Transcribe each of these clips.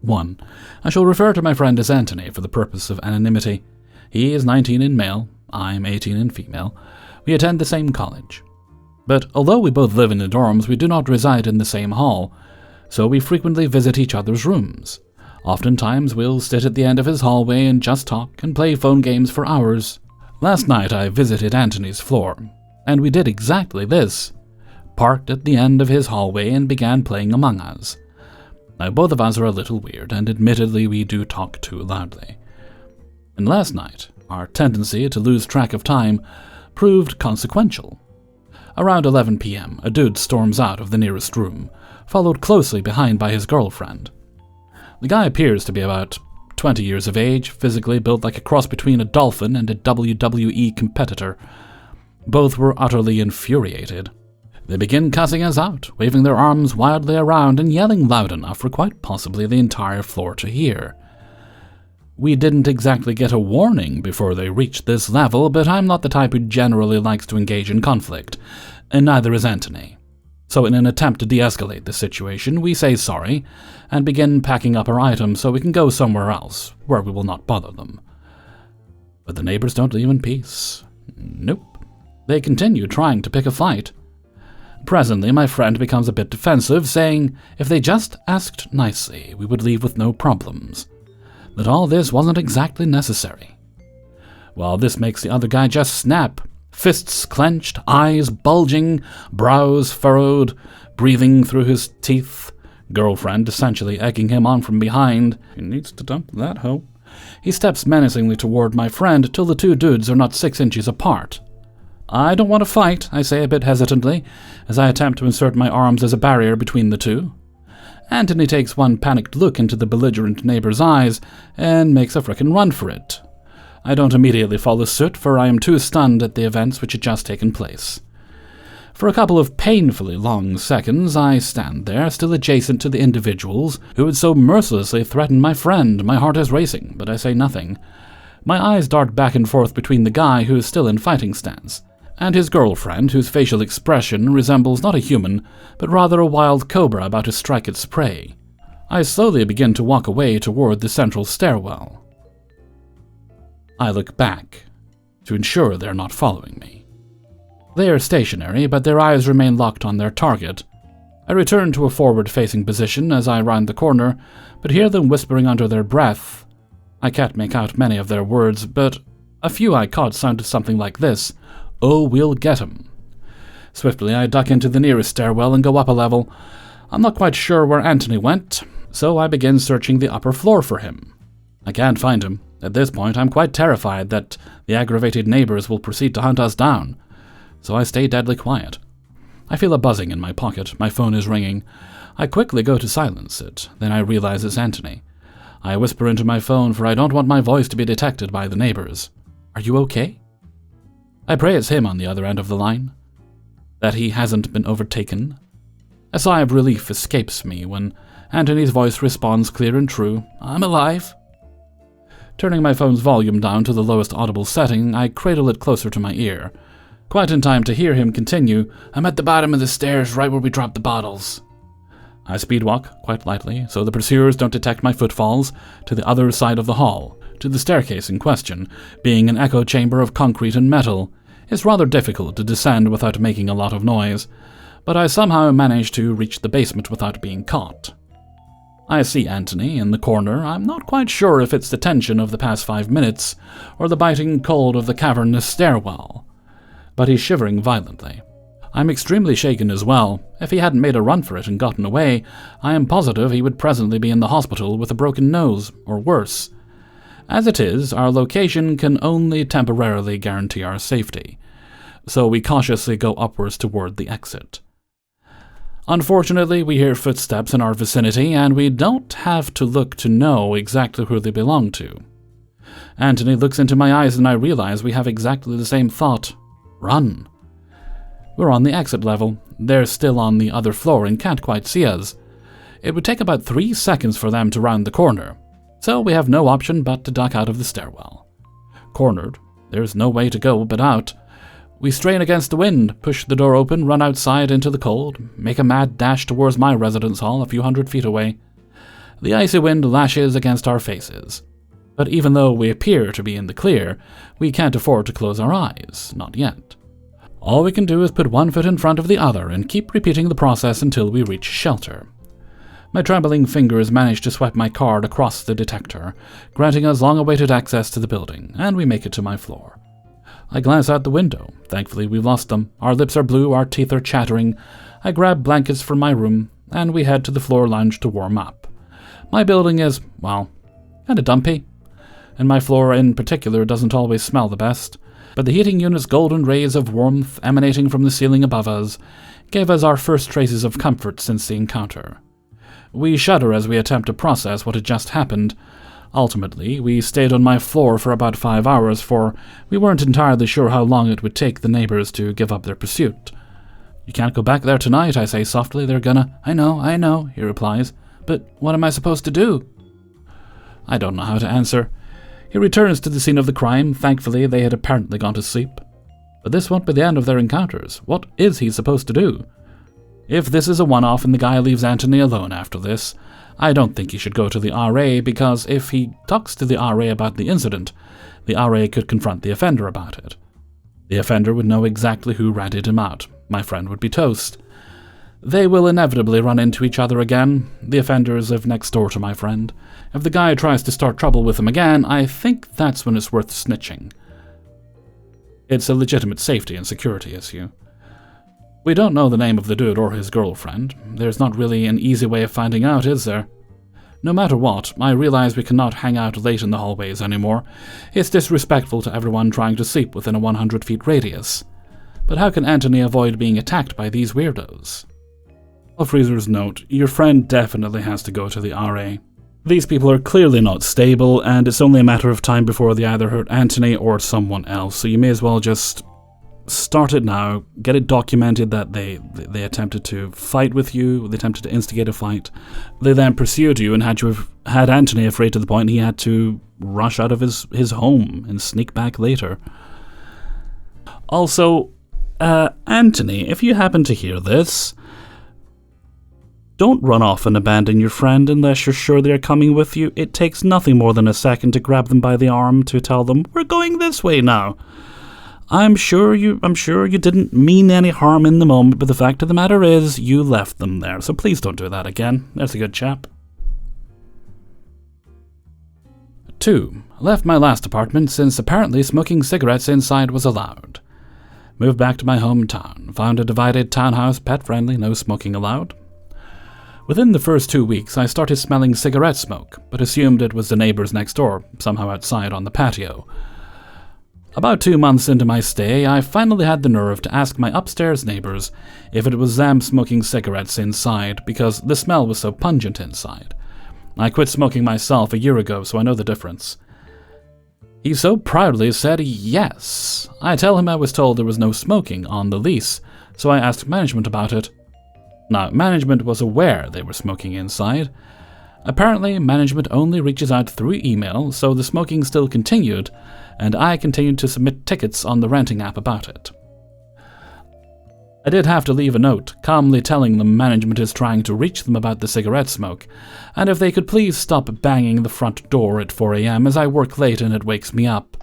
1. I shall refer to my friend as Anthony for the purpose of anonymity. He is 19 in male, I'm 18 in female. We attend the same college. But although we both live in the dorms, we do not reside in the same hall, so we frequently visit each other's rooms. Oftentimes we'll sit at the end of his hallway and just talk and play phone games for hours. Last night I visited Anthony's floor, and we did exactly this. Parked at the end of his hallway and began playing Among Us. Now both of us are a little weird, and admittedly we do talk too loudly. And last night, our tendency to lose track of time proved consequential. Around 11 p.m., a dude storms out of the nearest room, followed closely behind by his girlfriend. The guy appears to be about 20 years of age, physically built like a cross between a dolphin and a WWE competitor. Both were utterly infuriated. They begin cussing us out, waving their arms wildly around and yelling loud enough for quite possibly the entire floor to hear. We didn't exactly get a warning before they reached this level, but I'm not the type who generally likes to engage in conflict, and neither is Anthony. So in an attempt to de-escalate the situation, we say sorry, and begin packing up our items so we can go somewhere else, where we will not bother them. But the neighbors don't leave in peace. Nope. They continue trying to pick a fight. Presently, my friend becomes a bit defensive, saying if they just asked nicely, we would leave with no problems. That all this wasn't exactly necessary. Well, this makes the other guy just snap. Fists clenched, eyes bulging, brows furrowed, breathing through his teeth. Girlfriend essentially egging him on from behind. He needs to dump that hoe. He steps menacingly toward my friend till the two dudes are not 6 inches apart. I don't want to fight, I say a bit hesitantly, as I attempt to insert my arms as a barrier between the two. Anthony takes one panicked look into the belligerent neighbor's eyes and makes a frickin' run for it. I don't immediately follow suit, for I am too stunned at the events which had just taken place. For a couple of painfully long seconds, I stand there, still adjacent to the individuals who had so mercilessly threatened my friend. My heart is racing, but I say nothing. My eyes dart back and forth between the guy who is still in fighting stance and his girlfriend, whose facial expression resembles not a human, but rather a wild cobra about to strike its prey. I slowly begin to walk away toward the central stairwell. I look back, to ensure they're not following me. They are stationary, but their eyes remain locked on their target. I return to a forward-facing position as I round the corner, but hear them whispering under their breath. I can't make out many of their words, but a few I caught sounded something like this: "Oh, we'll get 'em." Swiftly I duck into the nearest stairwell and go up a level. I'm not quite sure where Anthony went, so I begin searching the upper floor for him. I can't find him. At this point, I'm quite terrified that the aggravated neighbors will proceed to hunt us down, so I stay deadly quiet. I feel a buzzing in my pocket. My phone is ringing. I quickly go to silence it. Then I realize it's Anthony. I whisper into my phone, for I don't want my voice to be detected by the neighbors. "Are you okay?" I pray it's him on the other end of the line, that he hasn't been overtaken. A sigh of relief escapes me when Anthony's voice responds clear and true: "I'm alive." Turning my phone's volume down to the lowest audible setting, I cradle it closer to my ear, quite in time to hear him continue: "I'm at the bottom of the stairs, right where we dropped the bottles." I speedwalk, quite lightly, so the pursuers don't detect my footfalls, to the other side of the hall, to the staircase in question. Being an echo chamber of concrete and metal, it's rather difficult to descend without making a lot of noise, but I somehow manage to reach the basement without being caught. I see Anthony in the corner. I'm not quite sure if it's the tension of the past 5 minutes, or the biting cold of the cavernous stairwell, but he's shivering violently. I'm extremely shaken as well. If he hadn't made a run for it and gotten away, I am positive he would presently be in the hospital with a broken nose, or worse. As it is, our location can only temporarily guarantee our safety, so we cautiously go upwards toward the exit. Unfortunately, we hear footsteps in our vicinity, and we don't have to look to know exactly who they belong to. Anthony looks into my eyes, and I realize we have exactly the same thought: run. We're on the exit level. They're still on the other floor and can't quite see us. It would take about 3 seconds for them to round the corner, so we have no option but to duck out of the stairwell. Cornered, there's no way to go but out. We strain against the wind, push the door open, run outside into the cold, make a mad dash towards my residence hall a few hundred feet away. The icy wind lashes against our faces. But even though we appear to be in the clear, we can't afford to close our eyes, not yet. All we can do is put one foot in front of the other and keep repeating the process until we reach shelter. My trembling fingers manage to swipe my card across the detector, granting us long-awaited access to the building, and we make it to my floor. I glance out the window. Thankfully, we've lost them. Our lips are blue, our teeth are chattering. I grab blankets from my room, and we head to the floor lounge to warm up. My building is, well, kind of dumpy, and my floor in particular doesn't always smell the best, but the heating unit's golden rays of warmth emanating from the ceiling above us gave us our first traces of comfort since the encounter. We shudder as we attempt to process what had just happened. Ultimately, we stayed on my floor for about 5 hours, for we weren't entirely sure how long it would take the neighbors to give up their pursuit. "You can't go back there tonight," I say softly. "They're gonna—" I know, he replies. "But what am I supposed to do?" I don't know how to answer. He returns to the scene of the crime. Thankfully, they had apparently gone to sleep. But this won't be the end of their encounters. What is he supposed to do? If this is a one-off and the guy leaves Anthony alone after this, I don't think he should go to the RA, because if he talks to the RA about the incident, the RA could confront the offender about it. The offender would know exactly who ratted him out. My friend would be toast. They will inevitably run into each other again. The offenders live next door to my friend. If the guy tries to start trouble with him again, I think that's when it's worth snitching. It's a legitimate safety and security issue. We don't know the name of the dude or his girlfriend. There's not really an easy way of finding out, is there? No matter what, I realize we cannot hang out late in the hallways anymore. It's disrespectful to everyone trying to sleep within a 100-feet radius. But how can Anthony avoid being attacked by these weirdos? Freezer's note: your friend definitely has to go to the RA. These people are clearly not stable, and it's only a matter of time before they either hurt Anthony or someone else, so you may as well just start it now. Get it documented that they attempted to fight with you, they attempted to instigate a fight. They then pursued you and had Anthony afraid to the point he had to rush out of his home and sneak back later. Also, Anthony, if you happen to hear this, don't run off and abandon your friend unless you're sure they're coming with you. It takes nothing more than a second to grab them by the arm to tell them, "We're going this way now." I'm sure you didn't mean any harm in the moment, but the fact of the matter is, you left them there, so please don't do that again. There's a good chap. 2. Left my last apartment since apparently smoking cigarettes inside was allowed. Moved back to my hometown. Found a divided townhouse, pet-friendly, no smoking allowed. Within the first 2 weeks, I started smelling cigarette smoke, but assumed it was the neighbors next door, somehow outside on the patio. About 2 months into my stay, I finally had the nerve to ask my upstairs neighbors if it was them smoking cigarettes inside, because the smell was so pungent inside. I quit smoking myself a year ago, so I know the difference. He so proudly said yes. I tell him I was told there was no smoking on the lease, so I asked management about it. Now, management was aware they were smoking inside. Apparently, management only reaches out through email, so the smoking still continued, and I continued to submit tickets on the renting app about it. I did have to leave a note, calmly telling them management is trying to reach them about the cigarette smoke, and if they could please stop banging the front door at 4 a.m. as I work late and it wakes me up.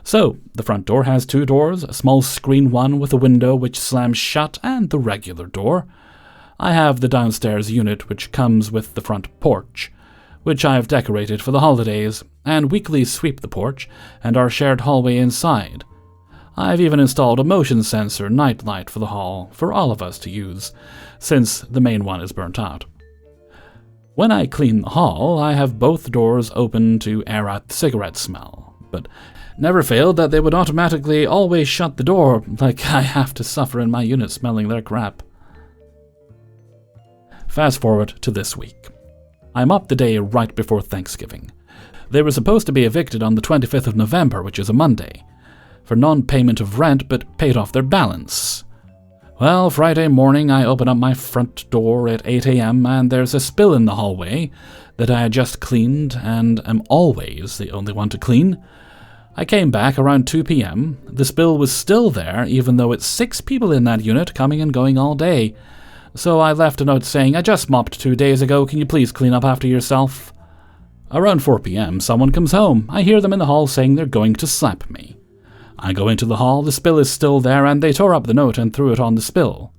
So, the front door has 2 doors, a small screen one with a window which slams shut, and the regular door. I have the downstairs unit which comes with the front porch, which I have decorated for the holidays, and weekly sweep the porch and our shared hallway inside. I've even installed a motion sensor nightlight for the hall for all of us to use, since the main one is burnt out. When I clean the hall, I have both doors open to air out the cigarette smell, but never failed that they would automatically always shut the door, like I have to suffer in my unit smelling their crap. Fast forward to this week. I'm up the day right before Thanksgiving. They were supposed to be evicted on the 25th of November, which is a Monday, for non-payment of rent but paid off their balance. Well, Friday morning I open up my front door at 8 a.m. and there's a spill in the hallway that I had just cleaned and am always the only one to clean. I came back around 2 p.m. The spill was still there, even though it's 6 people in that unit coming and going all day. So I left a note saying, "I just mopped 2 days ago, can you please clean up after yourself?" Around 4 p.m, someone comes home. I hear them in the hall saying they're going to slap me. I go into the hall, the spill is still there, and they tore up the note and threw it on the spill.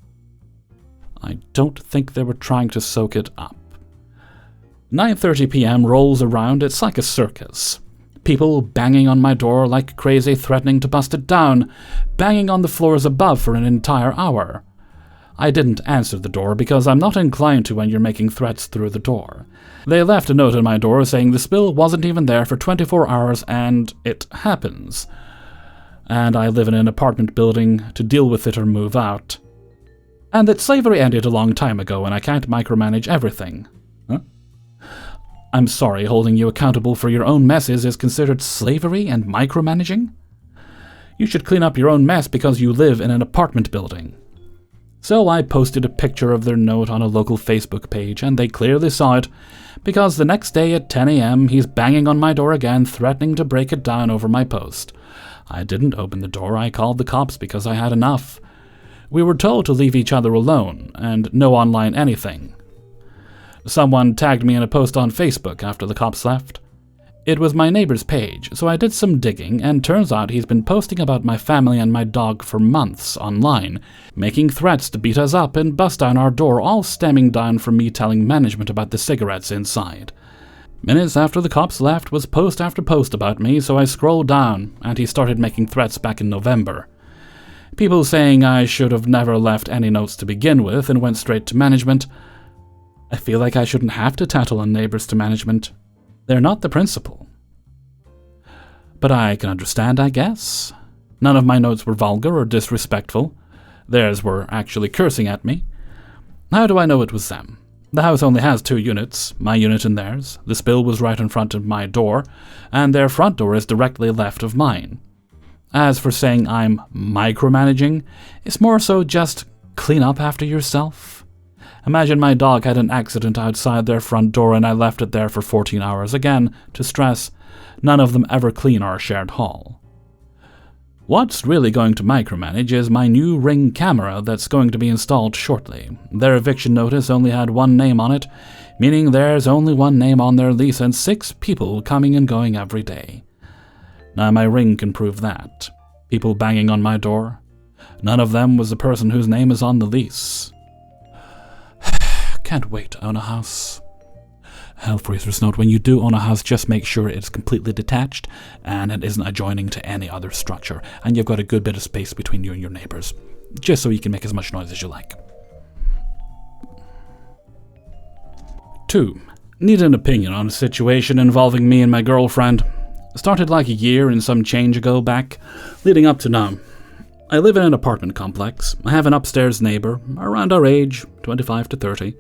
I don't think they were trying to soak it up. 9:30 p.m. rolls around, it's like a circus. People banging on my door like crazy, threatening to bust it down, banging on the floors above for an entire hour. I didn't answer the door because I'm not inclined to when you're making threats through the door. They left a note on my door saying the spill wasn't even there for 24 hours and it happens. And I live in an apartment building to deal with it or move out. And that slavery ended a long time ago and I can't micromanage everything. Huh? I'm sorry, holding you accountable for your own messes is considered slavery and micromanaging? You should clean up your own mess because you live in an apartment building. So I posted a picture of their note on a local Facebook page, and they clearly saw it, because the next day at 10 a.m. he's banging on my door again, threatening to break it down over my post. I didn't open the door, I called the cops because I had enough. We were told to leave each other alone, and no online anything. Someone tagged me in a post on Facebook after the cops left. It was my neighbor's page, so I did some digging, and turns out he's been posting about my family and my dog for months online, making threats to beat us up and bust down our door, all stemming down from me telling management about the cigarettes inside. Minutes after the cops left was post after post about me, so I scrolled down, and he started making threats back in November. People saying I should have never left any notes to begin with and went straight to management. I feel like I shouldn't have to tattle on neighbors to management. They're not the principal. But I can understand, I guess. None of my notes were vulgar or disrespectful. Theirs were actually cursing at me. How do I know it was them? The house only has 2 units, my unit and theirs. The spill was right in front of my door, and their front door is directly left of mine. As for saying I'm micromanaging, it's more so just clean up after yourself. Imagine my dog had an accident outside their front door and I left it there for 14 hours. Again, to stress, none of them ever clean our shared hall. What's really going to micromanage is my new Ring camera that's going to be installed shortly. Their eviction notice only had 1 name on it, meaning there's only 1 name on their lease and 6 people coming and going every day. Now my Ring can prove that. People banging on my door. None of them was the person whose name is on the lease. Can't wait to own a house. Hellfreezer's note, when you do own a house, just make sure it's completely detached and it isn't adjoining to any other structure, and you've got a good bit of space between you and your neighbors, just so you can make as much noise as you like. 2. Need an opinion on a situation involving me and my girlfriend. Started like a year and some change ago back, leading up to now. I live in an apartment complex. I have an upstairs neighbor, around our age, 25 to 30,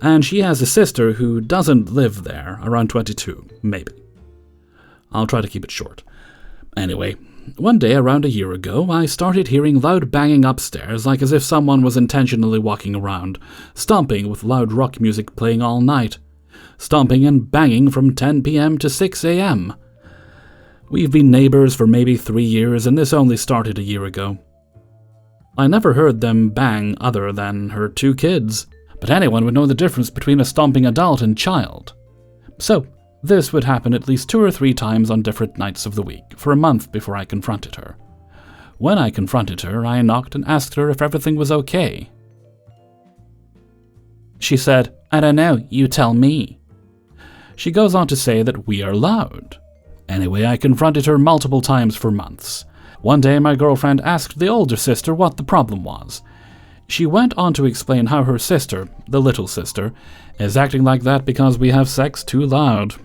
and she has a sister who doesn't live there, around 22, maybe. I'll try to keep it short. Anyway, one day around a year ago, I started hearing loud banging upstairs, like as if someone was intentionally walking around, stomping with loud rock music playing all night, stomping and banging from 10 p.m. to 6 a.m., We've been neighbors for maybe 3 years, and this only started a year ago. I never heard them bang other than her 2 kids, but anyone would know the difference between a stomping adult and child. So, this would happen at least 2 or 3 times on different nights of the week, for a month before I confronted her. When I confronted her, I knocked and asked her if everything was okay. She said, "I don't know, you tell me." She goes on to say that we are loud. Anyway, I confronted her multiple times for months. One day my girlfriend asked the older sister what the problem was. She went on to explain how her sister, the little sister, is acting like that because we have sex too loud.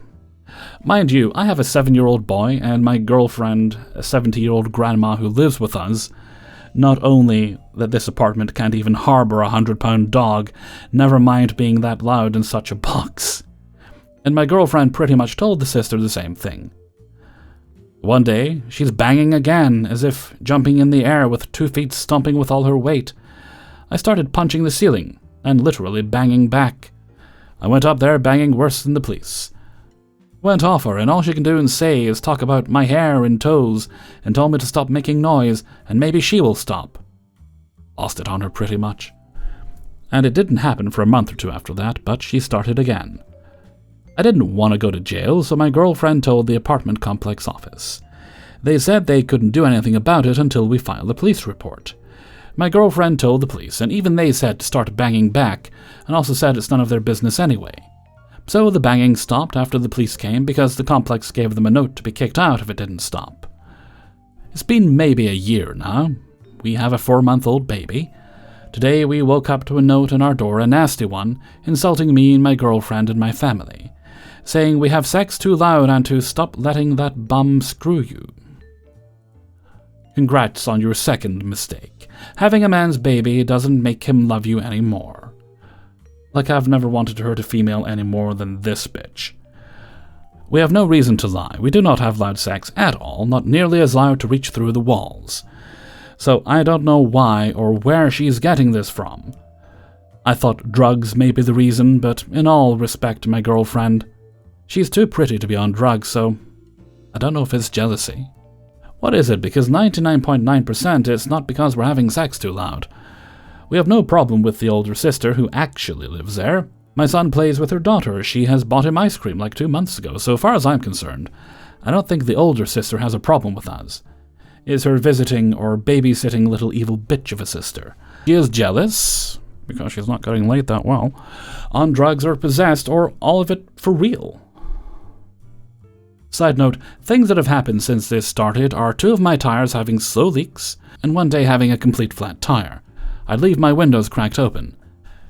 Mind you, I have a 7-year-old boy and my girlfriend, a 70-year-old grandma who lives with us. Not only that this apartment can't even harbor a 100-pound dog, never mind being that loud in such a box. And my girlfriend pretty much told the sister the same thing. One day, she's banging again, as if jumping in the air with 2 feet stomping with all her weight. I started punching the ceiling, and literally banging back. I went up there banging worse than the police. Went off her, and all she can do and say is talk about my hair and toes, and told me to stop making noise, and maybe she will stop. Lost it on her pretty much. And it didn't happen for a month or two after that, but she started again. I didn't want to go to jail, so my girlfriend told the apartment complex office. They said they couldn't do anything about it until we filed a police report. My girlfriend told the police, and even they said to start banging back, and also said it's none of their business anyway. So the banging stopped after the police came because the complex gave them a note to be kicked out if it didn't stop. It's been maybe a year now. We have a 4-month-old baby. Today we woke up to a note on our door, a nasty one, insulting me and my girlfriend and my family, saying we have sex too loud and to stop letting that bum screw you. Congrats on your second mistake. Having a man's baby doesn't make him love you anymore. Like I've never wanted to hurt a female any more than this bitch. We have no reason to lie. We do not have loud sex at all, not nearly as loud to reach through the walls. So I don't know why or where she's getting this from. I thought drugs may be the reason, but in all respect to my girlfriend, she's too pretty to be on drugs, so I don't know if it's jealousy. What is it? Because 99.9% it's not because we're having sex too loud. We have no problem with the older sister who actually lives there. My son plays with her daughter. She has bought him ice cream like 2 months ago. So far as I'm concerned, I don't think the older sister has a problem with us. Is her visiting or babysitting little evil bitch of a sister. She is jealous, because she's not getting laid that well, on drugs or possessed, or all of it for real. Side note, things that have happened since this started are 2 of my tires having slow leaks, and one day having a complete flat tire. I'd leave my windows cracked open,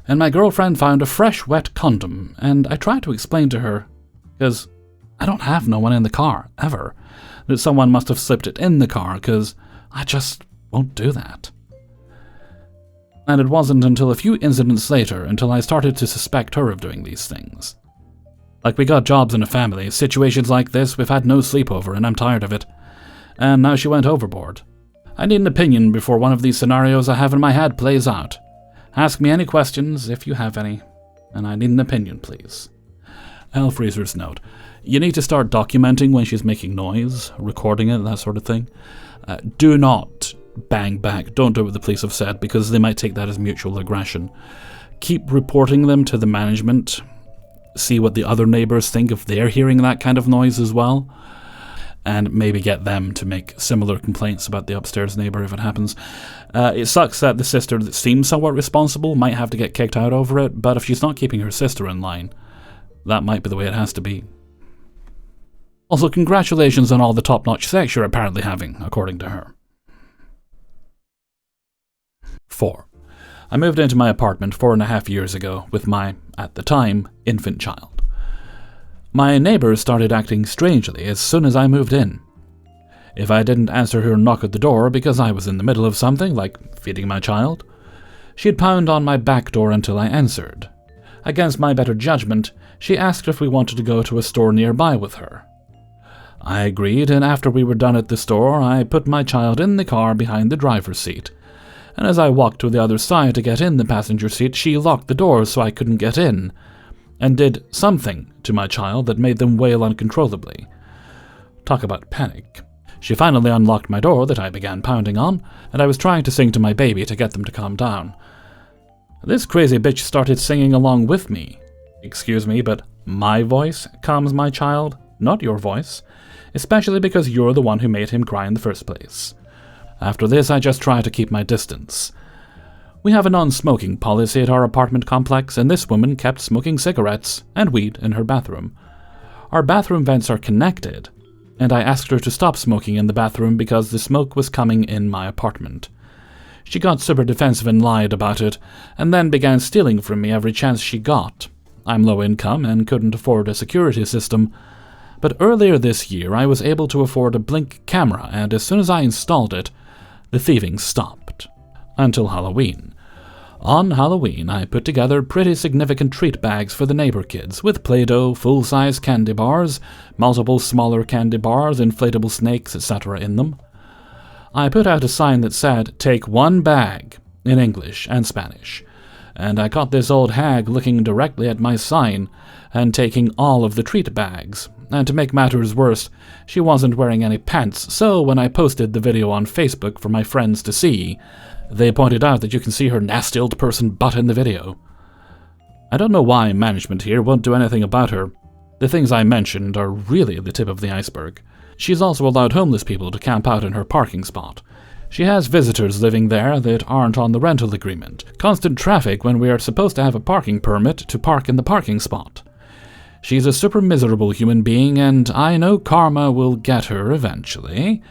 and my girlfriend found a fresh wet condom, and I tried to explain to her, because I don't have no one in the car, ever, that someone must have slipped it in the car, because I just won't do that. And it wasn't until a few incidents later until I started to suspect her of doing these things. Like, we got jobs in a family, situations like this, we've had no sleepover, and I'm tired of it. And now she went overboard. I need an opinion before one of these scenarios I have in my head plays out. Ask me any questions, if you have any, and I need an opinion, please. Hellfreezer's note. You need to start documenting when she's making noise, recording it, that sort of thing. Do not bang back. Don't do what the police have said, because they might take that as mutual aggression. Keep reporting them to the management. See what the other neighbours think if they're hearing that kind of noise as well. And maybe get them to make similar complaints about the upstairs neighbour if it happens. It sucks that the sister that seems somewhat responsible might have to get kicked out over it, but if she's not keeping her sister in line, that might be the way it has to be. Also, congratulations on all the top-notch sex you're apparently having, according to her. 4. I moved into my apartment 4.5 years ago with my, at the time, infant child. My neighbours started acting strangely as soon as I moved in. If I didn't answer her knock at the door because I was in the middle of something, like feeding my child, she'd pound on my back door until I answered. Against my better judgment, she asked if we wanted to go to a store nearby with her. I agreed, and after we were done at the store, I put my child in the car behind the driver's seat. And as I walked to the other side to get in the passenger seat, she locked the doors so I couldn't get in, and did something to my child that made them wail uncontrollably. Talk about panic. She finally unlocked my door that I began pounding on, and I was trying to sing to my baby to get them to calm down. This crazy bitch started singing along with me. Excuse me, but my voice calms my child, not your voice, especially because you're the one who made him cry in the first place. After this, I just try to keep my distance. We have a non-smoking policy at our apartment complex, and this woman kept smoking cigarettes and weed in her bathroom. Our bathroom vents are connected, and I asked her to stop smoking in the bathroom because the smoke was coming in my apartment. She got super defensive and lied about it, and then began stealing from me every chance she got. I'm low income and couldn't afford a security system, but earlier this year I was able to afford a Blink camera, and as soon as I installed it, the thieving stopped. Until Halloween. On Halloween, I put together pretty significant treat bags for the neighbor kids, with Play-Doh, full-size candy bars, multiple smaller candy bars, inflatable snakes, etc. in them. I put out a sign that said, "Take 1 bag," in English and Spanish, and I caught this old hag looking directly at my sign and taking all of the treat bags. And to make matters worse, she wasn't wearing any pants, so when I posted the video on Facebook for my friends to see, They pointed out that you can see her nasty old person butt in the video. I don't know why management here won't do anything about her. The things I mentioned are really the tip of the iceberg. She's also allowed homeless people to camp out in her parking spot. She has visitors living there that aren't on the rental agreement. Constant traffic when we are supposed to have a parking permit to park in the parking spot. She's a super miserable human being, and I know karma will get her eventually,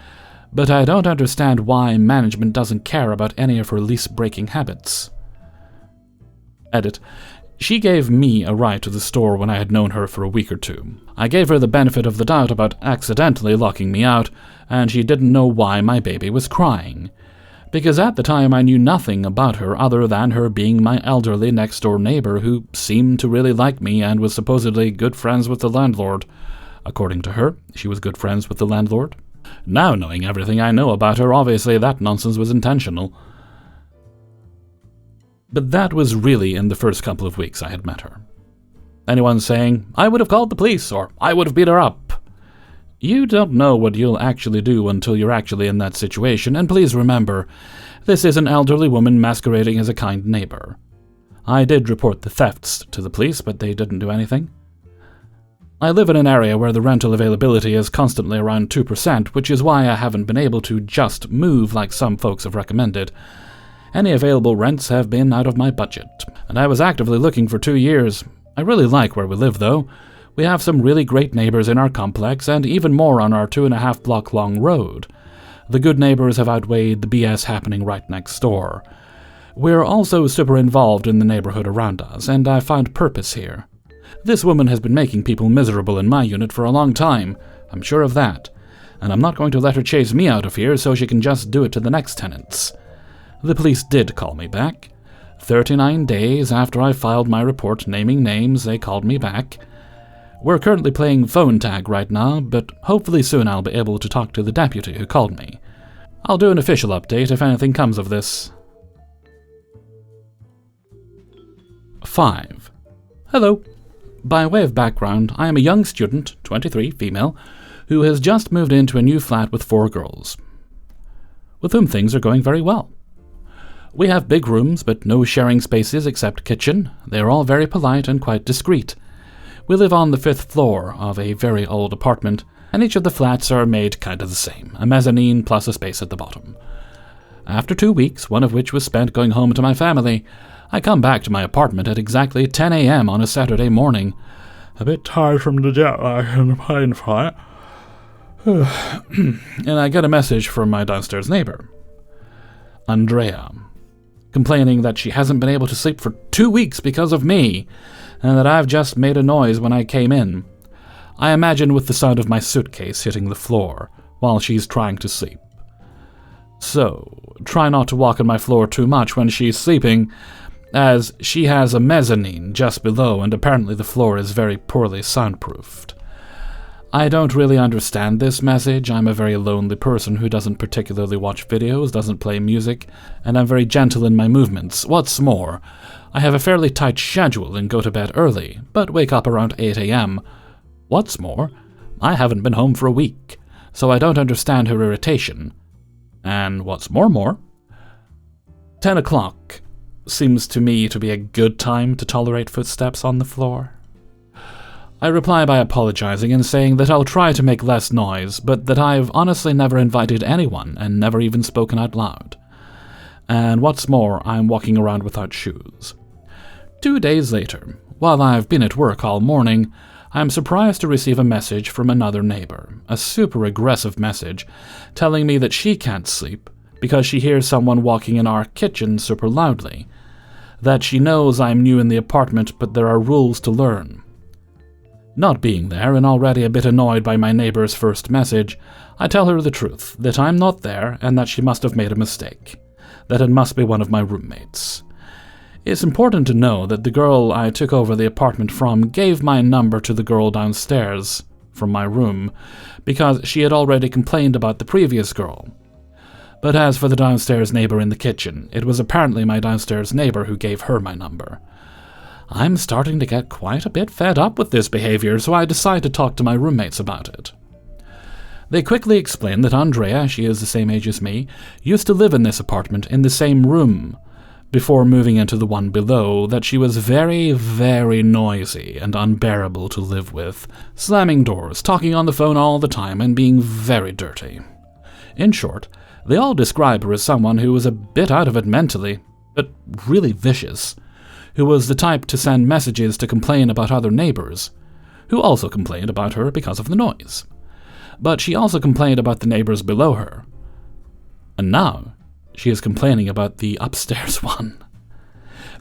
but I don't understand why management doesn't care about any of her lease-breaking habits. Edit. She gave me a ride to the store when I had known her for a week or two. I gave her the benefit of the doubt about accidentally locking me out, and she didn't know why my baby was crying. Because at the time I knew nothing about her other than her being my elderly next-door neighbor who seemed to really like me and was supposedly good friends with the landlord. According to her, she was good friends with the landlord. Now, knowing everything I know about her, obviously that nonsense was intentional. But that was really in the first couple of weeks I had met her. Anyone saying, "I would have called the police," or "I would have beat her up." You don't know what you'll actually do until you're actually in that situation, and please remember, this is an elderly woman masquerading as a kind neighbor. I did report the thefts to the police, but they didn't do anything. I live in an area where the rental availability is constantly around 2%, which is why I haven't been able to just move like some folks have recommended. Any available rents have been out of my budget, and I was actively looking for 2 years. I really like where we live, though. We have some really great neighbors in our complex, and even more on our 2.5-block-long road. The good neighbors have outweighed the BS happening right next door. We're also super involved in the neighborhood around us, and I found purpose here. This woman has been making people miserable in my unit for a long time, I'm sure of that, and I'm not going to let her chase me out of here so she can just do it to the next tenants. The police did call me back. 39 days after I filed my report naming names, they called me back. We're currently playing phone tag right now, but hopefully soon I'll be able to talk to the deputy who called me. I'll do an official update if anything comes of this. 5. Hello. By way of background, I am a young student, 23, female, who has just moved into a new flat with 4 girls, with whom things are going very well. We have big rooms, but no sharing spaces except kitchen. They are all very polite and quite discreet. We live on the 5th floor of a very old apartment, and each of the flats are made kind of the same, a mezzanine plus a space at the bottom. After 2 weeks, one of which was spent going home to my family, I come back to my apartment at exactly 10 a.m. on a Saturday morning, a bit tired from the jet lag and the plane flight, and I get a message from my downstairs neighbor, Andrea, complaining that she hasn't been able to sleep for 2 weeks because of me, and that I've just made a noise when I came in. I imagine with the sound of my suitcase hitting the floor while she's trying to sleep. So, try not to walk on my floor too much when she's sleeping, as she has a mezzanine just below and apparently the floor is very poorly soundproofed. I don't really understand this message. I'm a very lonely person who doesn't particularly watch videos, doesn't play music, and I'm very gentle in my movements. What's more, I have a fairly tight schedule and go to bed early, but wake up around 8 a.m. What's more, I haven't been home for a week, so I don't understand her irritation. And what's more, 10 o'clock seems to me to be a good time to tolerate footsteps on the floor. I reply by apologizing and saying that I'll try to make less noise, but that I've honestly never invited anyone and never even spoken out loud. And what's more, I'm walking around without shoes. 2 days later, while I've been at work all morning, I'm surprised to receive a message from another neighbor, a super aggressive message, telling me that she can't sleep because she hears someone walking in our kitchen super loudly, that she knows I'm new in the apartment but there are rules to learn. Not being there and already a bit annoyed by my neighbor's first message, I tell her the truth, that I'm not there and that she must have made a mistake, that it must be one of my roommates. It's important to know that the girl I took over the apartment from gave my number to the girl downstairs from my room, because she had already complained about the previous girl. But as for the downstairs neighbor in the kitchen, it was apparently my downstairs neighbor who gave her my number. I'm starting to get quite a bit fed up with this behavior, so I decide to talk to my roommates about it. They quickly explained that Andrea, she is the same age as me, used to live in this apartment in the same room before moving into the one below, that she was very, very noisy and unbearable to live with, slamming doors, talking on the phone all the time, and being very dirty. In short, they all describe her as someone who was a bit out of it mentally, but really vicious, who was the type to send messages to complain about other neighbours, who also complained about her because of the noise. But she also complained about the neighbours below her. And now she is complaining about the upstairs one.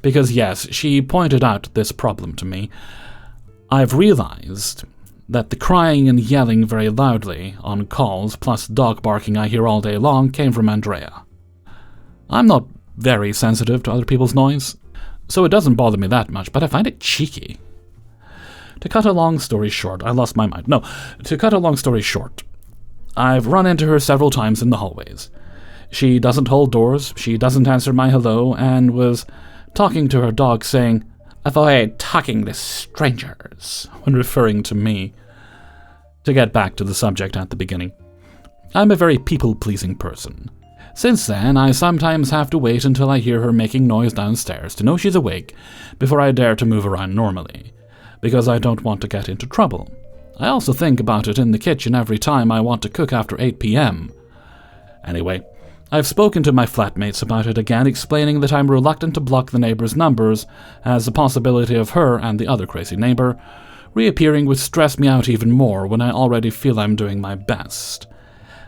Because yes, she pointed out this problem to me. I've realized that the crying and yelling very loudly on calls, plus dog barking I hear all day long, came from Andrea. I'm not very sensitive to other people's noise, so it doesn't bother me that much, but I find it cheeky. To cut a long story short, I've run into her several times in the hallways. She doesn't hold doors, she doesn't answer my hello, and was talking to her dog saying, "Avoid talking to strangers," when referring to me. To get back to the subject at the beginning, I'm a very people-pleasing person. Since then, I sometimes have to wait until I hear her making noise downstairs to know she's awake before I dare to move around normally, because I don't want to get into trouble. I also think about it in the kitchen every time I want to cook after 8 p.m. Anyway, I've spoken to my flatmates about it again, explaining that I'm reluctant to block the neighbors' numbers, as the possibility of her and the other crazy neighbor reappearing would stress me out even more when I already feel I'm doing my best.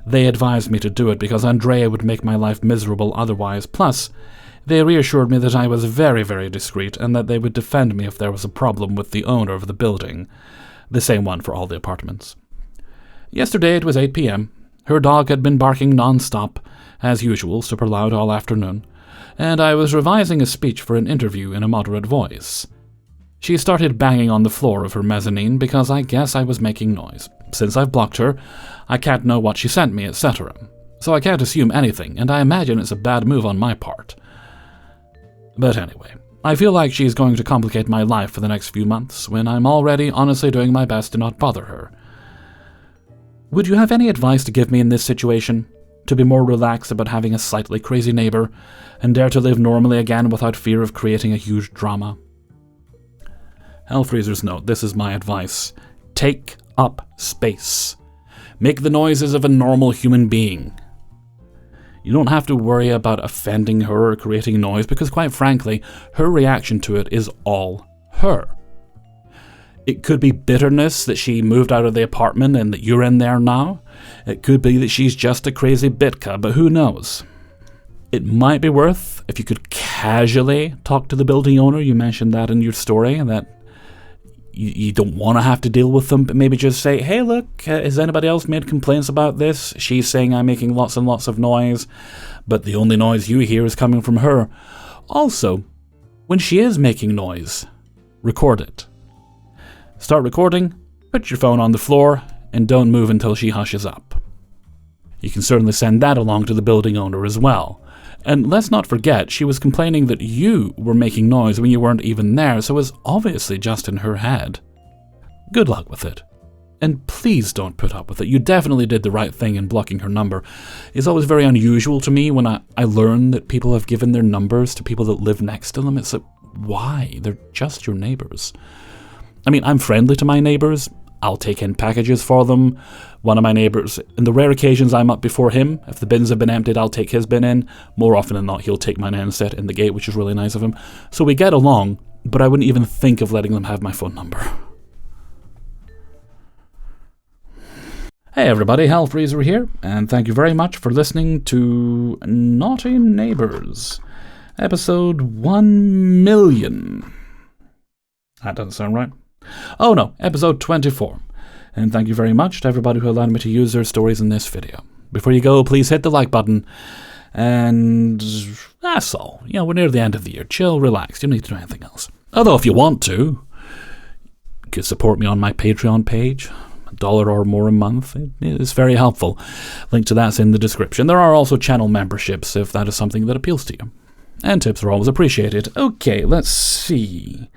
They advised me to do it because Andrea would make my life miserable otherwise, plus they reassured me that I was very, very discreet and that they would defend me if there was a problem with the owner of the building, the same one for all the apartments. Yesterday it was 8 p.m. Her dog had been barking non-stop, as usual, super loud all afternoon, and I was revising a speech for an interview in a moderate voice. She started banging on the floor of her mezzanine because I guess I was making noise. Since I've blocked her, I can't know what she sent me, etc. So I can't assume anything, and I imagine it's a bad move on my part. But anyway, I feel like she's going to complicate my life for the next few months, when I'm already honestly doing my best to not bother her. Would you have any advice to give me in this situation? To be more relaxed about having a slightly crazy neighbor, and dare to live normally again without fear of creating a huge drama? Hellfreezer's note, this is my advice. Take up space. Make the noises of a normal human being. You don't have to worry about offending her or creating noise, because quite frankly, her reaction to it is all her. It could be bitterness that she moved out of the apartment and that you're in there now. It could be that she's just a crazy bitka, but who knows? It might be worth, if you could casually talk to the building owner, you mentioned that in your story, that you don't want to have to deal with them, but maybe just say, hey look, has anybody else made complaints about this? She's saying I'm making lots and lots of noise, but the only noise you hear is coming from her. Also, when she is making noise, record it. Start recording, put your phone on the floor, and don't move until she hushes up. You can certainly send that along to the building owner as well. And let's not forget, she was complaining that you were making noise when you weren't even there, so it was obviously just in her head. Good luck with it. And please don't put up with it. You definitely did the right thing in blocking her number. It's always very unusual to me when I learn that people have given their numbers to people that live next to them. It's like, why? They're just your neighbors. I mean, I'm friendly to my neighbors. I'll take in packages for them. One of my neighbors, in the rare occasions I'm up before him, if the bins have been emptied, I'll take his bin in. More often than not, he'll take mine and set in the gate, which is really nice of him. So we get along, but I wouldn't even think of letting them have my phone number. Hey everybody, Hellfreezer here, and thank you very much for listening to Naughty Neighbours, episode 1,000,000. That doesn't sound right. Oh no, episode 24. And thank you very much to everybody who allowed me to use their stories in this video. Before you go, please hit the like button. And that's all. You know, we're near the end of the year. Chill, relax. You don't need to do anything else. Although if you want to, you could support me on my Patreon page. $1 or more a month. It's very helpful. Link to that's in the description. There are also channel memberships if that is something that appeals to you. And tips are always appreciated. Okay, let's see.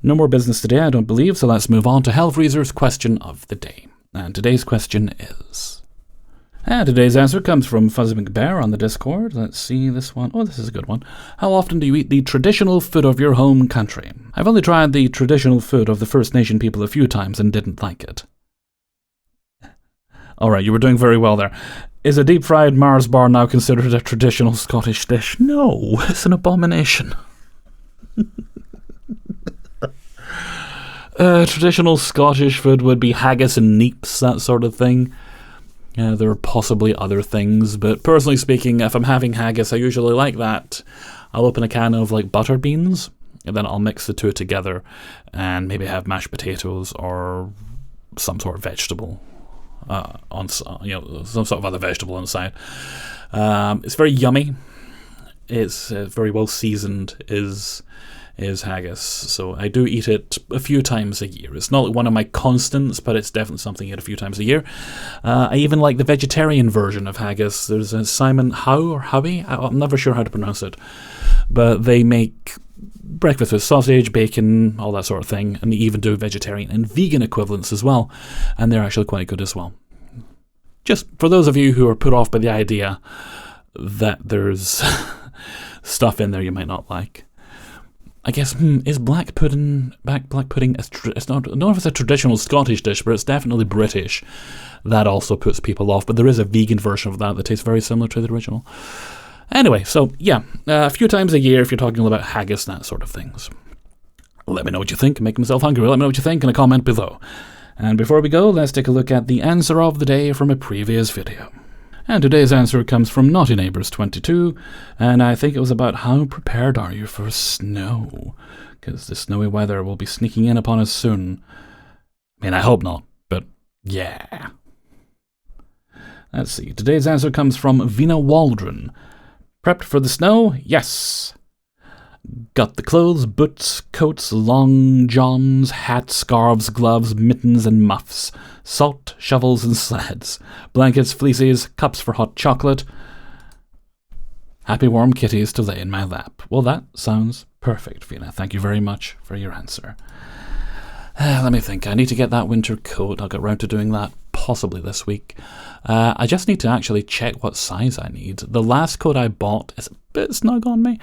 No more business today, I don't believe, so let's move on to Hellfreezer's question of the day. And today's question is... And today's answer comes from Fuzzy McBear on the Discord. Let's see this one. Oh, this is a good one. How often do you eat the traditional food of your home country? I've only tried the traditional food of the First Nation people a few times and didn't like it. Alright, you were doing very well there. Is a deep-fried Mars bar now considered a traditional Scottish dish? No, it's an abomination. Traditional Scottish food would be haggis and neeps, that sort of thing. There are possibly other things, but personally speaking, if I'm having haggis, I usually like that. I'll open a can of butter beans, and then I'll mix the two together, and maybe have mashed potatoes or some sort of vegetable. Some sort of other vegetable on the side. It's very yummy. It's very well seasoned. Is haggis, so I do eat it a few times a year. It's not one of my constants, but it's definitely something I eat a few times a year. I even like the vegetarian version of haggis. There's a Simon Howe or Howie. I'm never sure how to pronounce it, but they make breakfast with sausage, bacon, all that sort of thing, and they even do vegetarian and vegan equivalents as well, and they're actually quite good as well. Just for those of you who are put off by the idea that there's stuff in there you might not like. I guess, is black pudding, I don't know if it's a traditional Scottish dish, but it's definitely British. That also puts people off, but there is a vegan version of that tastes very similar to the original. Anyway, so yeah, a few times a year if you're talking about haggis, that sort of things. Let me know what you think. Make myself hungry. Let me know what you think in a comment below. And before we go, let's take a look at the answer of the day from a previous video. And today's answer comes from Naughty Neighbours 22, and I think it was about how prepared are you for snow? Because the snowy weather will be sneaking in upon us soon. I mean, I hope not, but yeah. Let's see, today's answer comes from Vina Waldron. Prepped for the snow? Yes. Got the clothes, boots, coats, long johns, hats, scarves, gloves, mittens and muffs, salt, shovels and sleds, blankets, fleeces, cups for hot chocolate, happy warm kitties to lay in my lap. Well, that sounds perfect, Vina. Thank you very much for your answer. Let me think. I need to get that winter coat. I'll get round to doing that possibly this week. I just need to actually check what size I need. The last coat I bought is a bit snug on me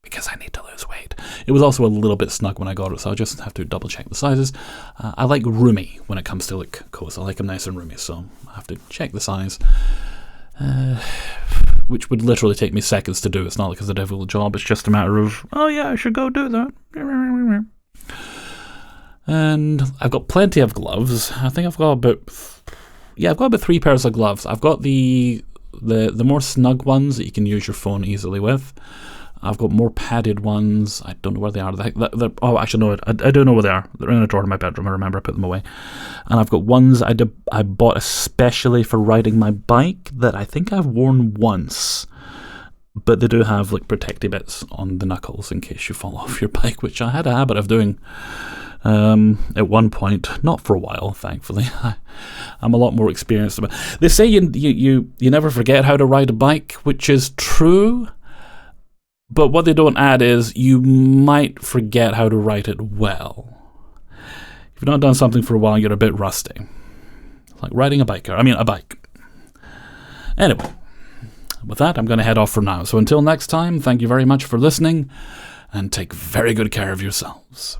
because I need to lose weight. It was also a little bit snug when I got it, so I just have to double check the sizes. I like roomy when it comes to coats. I like them nice and roomy, so I have to check the size. Which would literally take me seconds to do. It's not like it's a difficult job. It's just a matter of, oh yeah, I should go do that. And I've got plenty of gloves. I think I've got about 3 pairs of gloves. I've got the more snug ones that you can use your phone easily with. I've got more padded ones. I don't know where they are. Actually, no, I do know where they are. They're in a drawer in my bedroom. I remember I put them away. And I've got ones I bought especially for riding my bike that I think I've worn once. But they do have protective bits on the knuckles in case you fall off your bike, which I had a habit of doing at one point. Not for a while, thankfully. I'm a lot more experienced. They say you never forget how to ride a bike, which is true. But what they don't add is you might forget how to ride it well. If you've not done something for a while, you're a bit rusty. It's like riding a bike. Anyway, with that, I'm going to head off for now. So until next time, thank you very much for listening, and take very good care of yourselves.